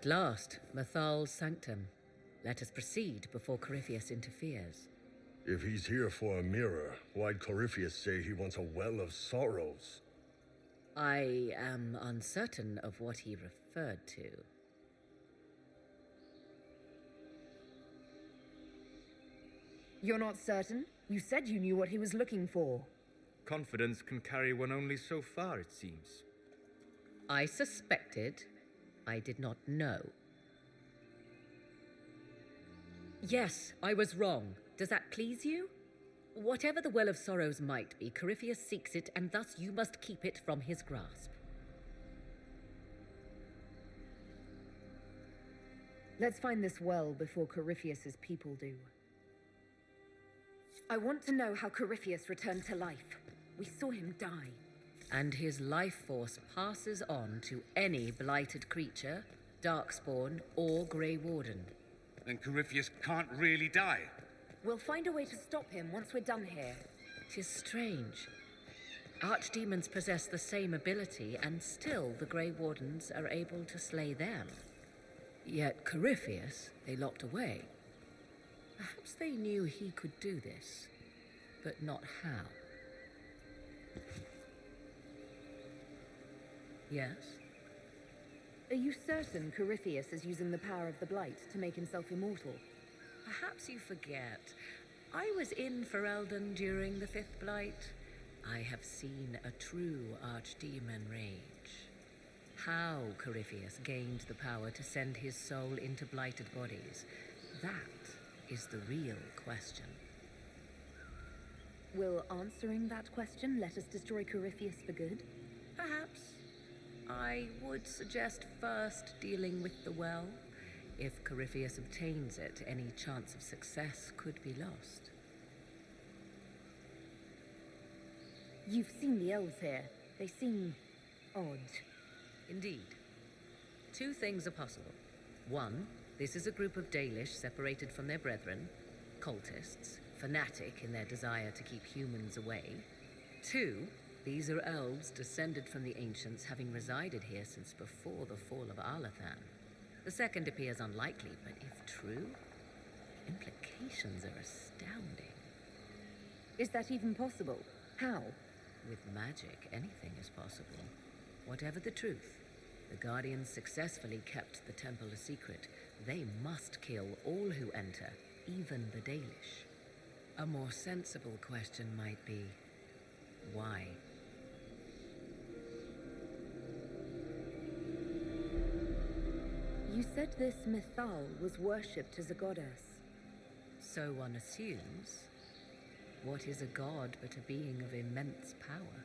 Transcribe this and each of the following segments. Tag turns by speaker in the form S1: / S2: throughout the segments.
S1: At last, Mythal's sanctum. Let us proceed before Corypheus interferes.
S2: If he's here for a mirror, why'd Corypheus say he wants a well of sorrows?
S1: I am uncertain of what he referred to.
S3: You're not certain? You said you knew what he was looking for.
S4: Confidence can carry one only so far, it seems.
S1: I suspected. I did not know. Yes, I was wrong. Does that please you? Whatever the Well of Sorrows might be, Corypheus seeks it, and thus you must keep it from his grasp.
S3: Let's find this well before Corypheus's people do. I want to know how Corypheus returned to life. We saw him die.
S1: And his life force passes on to any blighted creature, darkspawn, or Grey Warden.
S5: Then Corypheus can't really die.
S3: We'll find a way to stop him once we're done here.
S1: 'Tis strange. Archdemons possess the same ability, and still the Grey Wardens are able to slay them. Yet Corypheus they locked away. Perhaps they knew he could do this, but not how. Yes?
S3: Are you certain Corypheus is using the power of the Blight to make himself immortal?
S1: Perhaps you forget. I was in Ferelden during the Fifth Blight. I have seen a true archdemon rage. How Corypheus gained the power to send his soul into blighted bodies, that is the real question.
S3: Will answering that question let us destroy Corypheus for good?
S1: Perhaps. I would suggest first dealing with the well. If Corypheus obtains it, any chance of success could be lost.
S3: You've seen the elves here. They seem odd.
S1: Indeed. Two things are possible. One, this is a group of Dalish separated from their brethren, cultists, fanatic in their desire to keep humans away. Two, these are elves descended from the ancients, having resided here since before the fall of Alathan. The second appears unlikely, but if true, the implications are astounding.
S3: Is that even possible? How?
S1: With magic, anything is possible. Whatever the truth, the Guardians successfully kept the temple a secret. They must kill all who enter, even the Dalish. A more sensible question might be, why?
S3: You said this Mythal was worshipped as a goddess.
S1: So one assumes. What is a god but a being of immense power?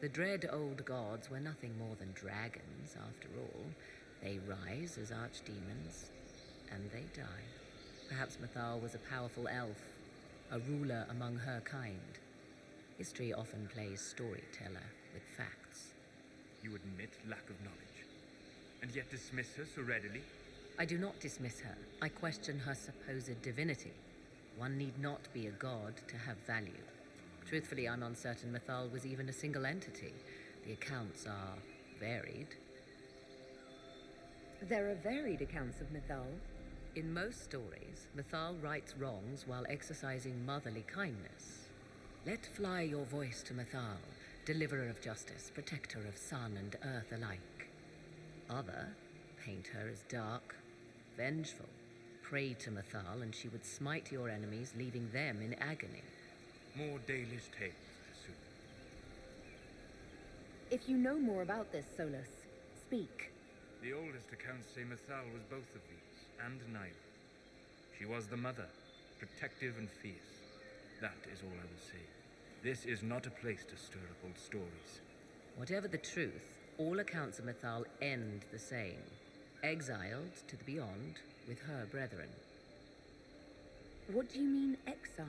S1: The dread old gods were nothing more than dragons, after all. They rise as archdemons, and they die. Perhaps Mythal was a powerful elf, a ruler among her kind. History often plays storyteller with facts.
S4: You admit lack of knowledge, and yet dismiss her so readily?
S1: I do not dismiss her. I question her supposed divinity. One need not be a god to have value. Truthfully, I'm uncertain Mythal was even a single entity. The accounts are varied.
S3: There are varied accounts of Mythal.
S1: In most stories, Mythal rights wrongs while exercising motherly kindness. Let fly your voice to Mythal, deliverer of justice, protector of sun and earth alike. Other paint her as dark, vengeful. Pray to Mythal and she would smite your enemies, leaving them in agony.
S4: More Dalish tales, soon.
S3: If you know more about this, Solus, speak.
S4: The oldest accounts say Mythal was both of these, and neither. She was the mother, protective and fierce. That is all I will say. This is not a place to stir up old stories.
S1: Whatever the truth, all accounts of Mythal end the same. Exiled to the beyond with her brethren.
S3: What do you mean, exiled?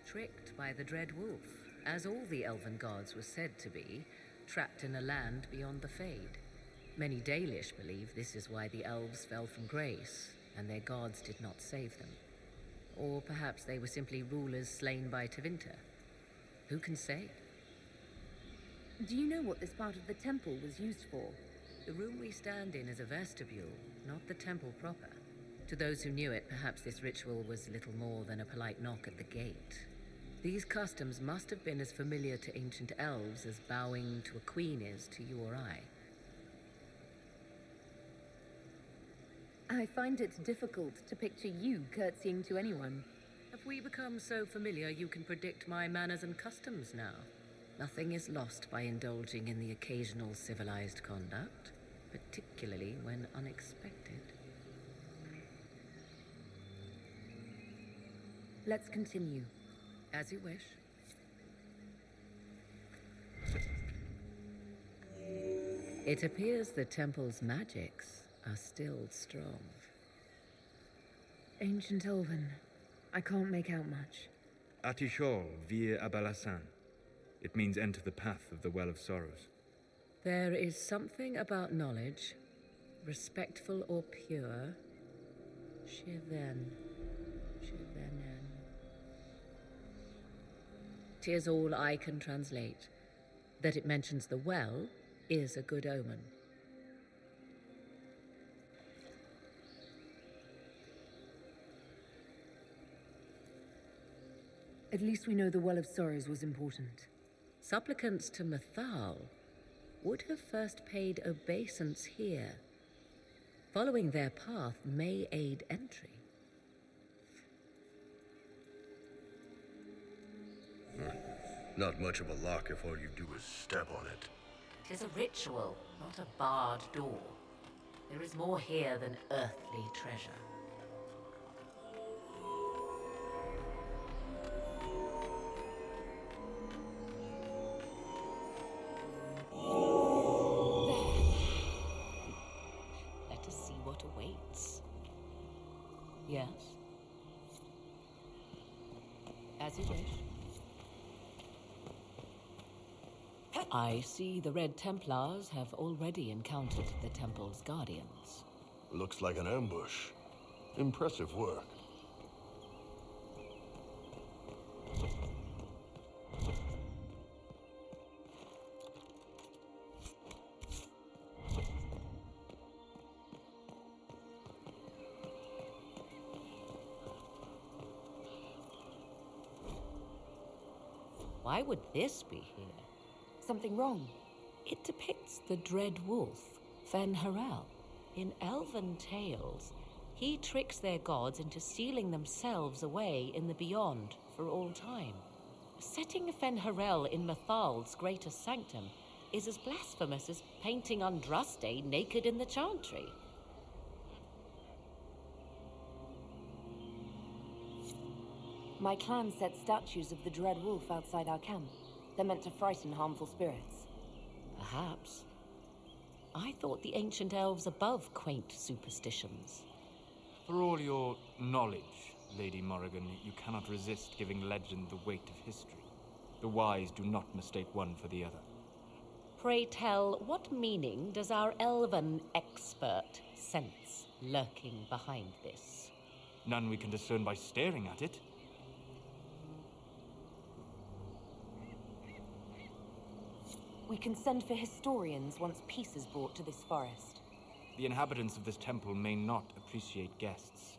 S1: Tricked by the dread wolf, as all the elven gods were said to be, trapped in a land beyond the Fade. Many Dalish believe this is why the elves fell from grace, and their gods did not save them. Or perhaps they were simply rulers slain by Tevinter. Who can say?
S3: Do you know what this part of the temple was used for?
S1: The room we stand in is a vestibule, not the temple proper. To those who knew it, perhaps this ritual was little more than a polite knock at the gate. These customs must have been as familiar to ancient elves as bowing to a queen is to you or I.
S3: I find it difficult to picture you curtsying to anyone.
S1: Have we become so familiar you can predict my manners and customs now? Nothing is lost by indulging in the occasional civilized conduct, particularly when unexpected.
S3: Let's continue.
S1: As you wish. It appears the temple's magics are still strong.
S3: Ancient Elven. I can't make out much.
S4: Atishol vir Abalasan. It means enter the path of the Well of Sorrows.
S1: There is something about knowledge, respectful or pure. Shiven. Shivenen. 'Tis all I can translate. That it mentions the well is a good omen.
S3: At least we know the Well of Sorrows was important.
S1: Supplicants to Mythal would have first paid obeisance here. Following their path may aid entry.
S2: Not much of a lock if all you do is step on it.
S1: 'Tis a ritual, not a barred door. There is more here than earthly treasure. Let us see what awaits. Yes? As you wish. I see the Red Templars have already encountered the temple's guardians.
S2: Looks like an ambush. Impressive work.
S1: Why would this be here?
S3: Something wrong?
S1: It depicts the dread wolf, Fen-Harel. In elven tales, he tricks their gods into sealing themselves away in the beyond for all time. Setting Fen-Harel in Mythal's greatest sanctum is as blasphemous as painting Andraste naked in the chantry.
S3: My clan set statues of the Dread Wolf outside our camp. They're meant to frighten harmful spirits.
S1: Perhaps. I thought the ancient elves above quaint superstitions.
S4: For all your knowledge, Lady Morrigan, you cannot resist giving legend the weight of history. The wise do not mistake one for the other.
S1: Pray tell, what meaning does our elven expert sense lurking behind this?
S4: None we can discern by staring at it.
S3: We can send for historians once peace is brought to this forest.
S4: The inhabitants of this temple may not appreciate guests.